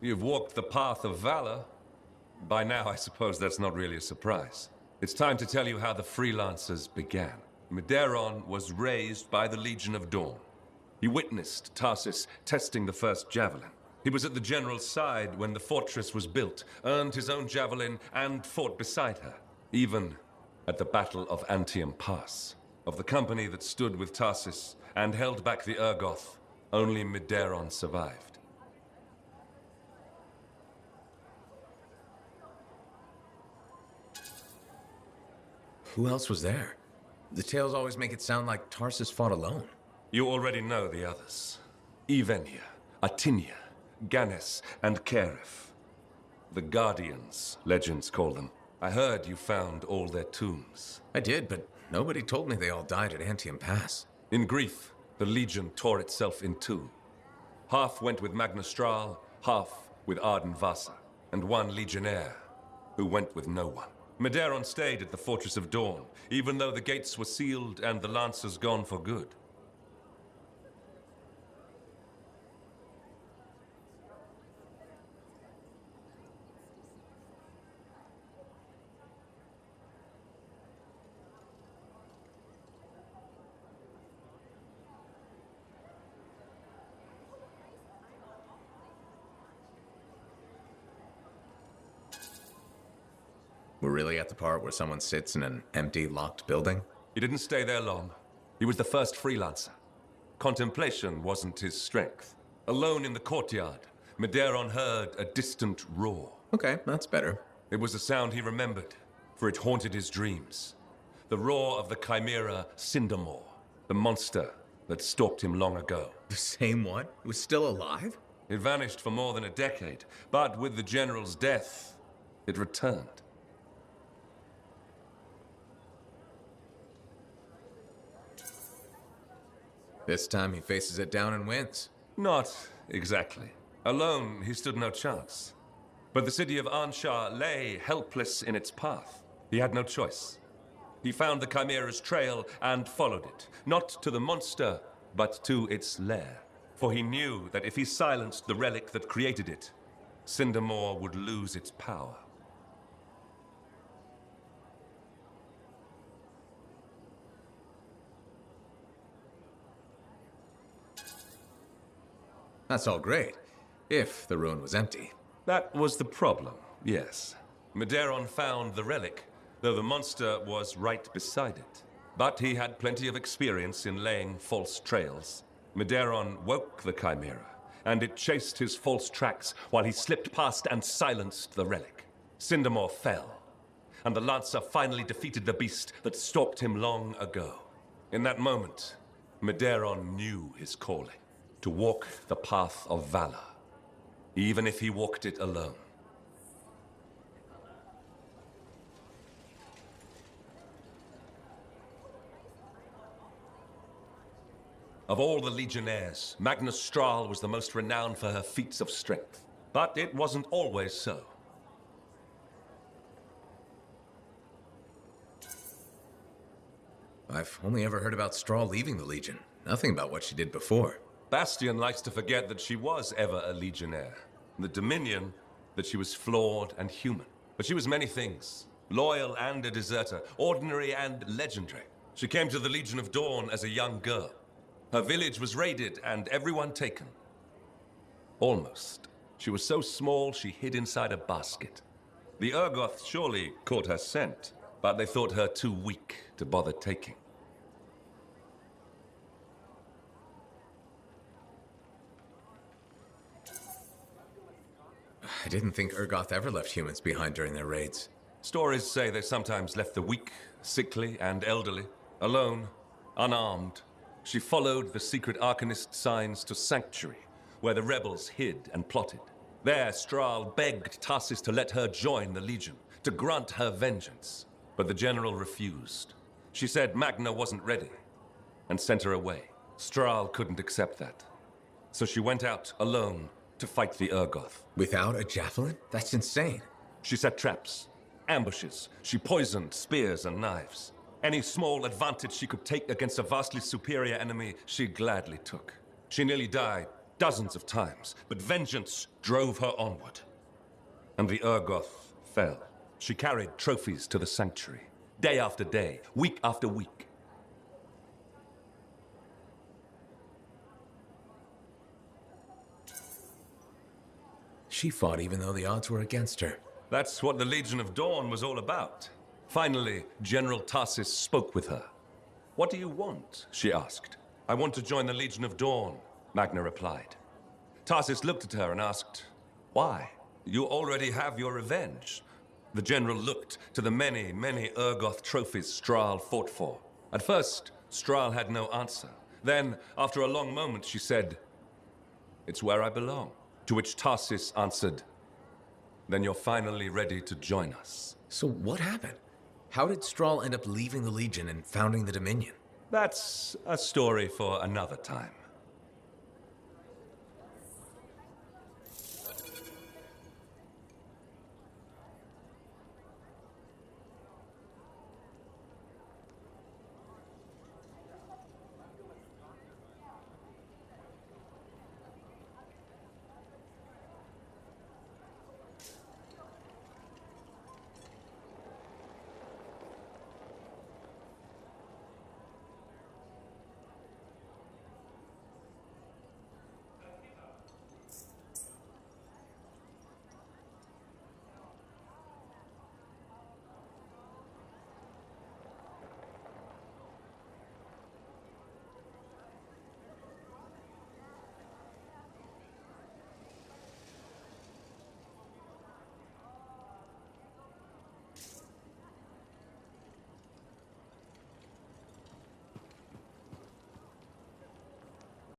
You've walked the path of valor. By now, I suppose that's not really a surprise. It's time to tell you how the freelancers began. Medeiros was raised by the Legion of Dawn. He witnessed Tarsis testing the first javelin. He was at the general's side when the fortress was built, earned his own javelin, and fought beside her. Even at the Battle of Anthem Pass. Of the company that stood with Tarsis and held back the Urgoth, only Medeiros survived. Who else was there? The tales always make it sound like Tarsis fought alone. You already know the others. Evenia, Atinia, Ganes, and Keref. The Guardians, legends call them. I heard you found all their tombs. I did, but nobody told me they all died at Anthem Pass. In grief, the Legion tore itself in two. Half went with Magnastral, half with Arden Vasa, and one legionnaire who went with no one. Medeiros stayed at the Fortress of Dawn, even though the gates were sealed and the Lancers gone for good. We're really at the part where someone sits in an empty, locked building? He didn't stay there long. He was the first freelancer. Contemplation wasn't his strength. Alone in the courtyard, Medeiros heard a distant roar. Okay, that's better. It was a sound he remembered, for it haunted his dreams. The roar of the chimera Cindermore, the monster that stalked him long ago. The same one? It was still alive? It vanished for more than a decade, but with the general's death, it returned. This time he faces it down and wins. Not exactly. Alone, he stood no chance. But the city of Anshar lay helpless in its path. He had no choice. He found the Chimera's trail and followed it, not to the monster, but to its lair. For he knew that if he silenced the relic that created it, Cindermore would lose its power. That's all great, if the ruin was empty. That was the problem, yes. Medeiros found the relic, though the monster was right beside it. But he had plenty of experience in laying false trails. Medeiros woke the chimera, and it chased his false tracks while he slipped past and silenced the relic. Cindermore fell, and the Lancer finally defeated the beast that stalked him long ago. In that moment, Medeiros knew his calling. To walk the path of valor, even if he walked it alone. Of all the legionnaires, Magnastral was the most renowned for her feats of strength. But it wasn't always so. I've only ever heard about Straw leaving the Legion. Nothing about what she did before. Bastion likes to forget that she was ever a legionnaire. The Dominion, that she was flawed and human. But she was many things. Loyal and a deserter, ordinary and legendary. She came to the Legion of Dawn as a young girl. Her village was raided and everyone taken. Almost. She was so small she hid inside a basket. The Urgoth surely caught her scent, but they thought her too weak to bother taking. I didn't think Urgoth ever left humans behind during their raids. Stories say they sometimes left the weak, sickly, and elderly, alone, unarmed. She followed the secret Arcanist signs to Sanctuary, where the rebels hid and plotted. There, Strahl begged Tarsis to let her join the Legion, to grant her vengeance. But the general refused. She said Magna wasn't ready, and sent her away. Strahl couldn't accept that. So she went out alone to fight the Urgoth. Without a javelin? That's insane. She set traps, ambushes. She poisoned spears and knives. Any small advantage she could take against a vastly superior enemy, she gladly took. She nearly died, dozens of times, but vengeance drove her onward. And the Urgoth fell. She carried trophies to the sanctuary, day after day, week after week. She fought even though the odds were against her. That's what the Legion of Dawn was all about. Finally, General Tarsis spoke with her. "What do you want?" she asked. "I want to join the Legion of Dawn," Magna replied. Tarsis looked at her and asked, "Why? You already have your revenge." The general looked to the many, many Urgoth trophies Strahl fought for. At first, Strahl had no answer. Then, after a long moment, she said, "It's where I belong." To which Tarsis answered, "Then you're finally ready to join us." So what happened? How did Strahl end up leaving the Legion and founding the Dominion? That's a story for another time.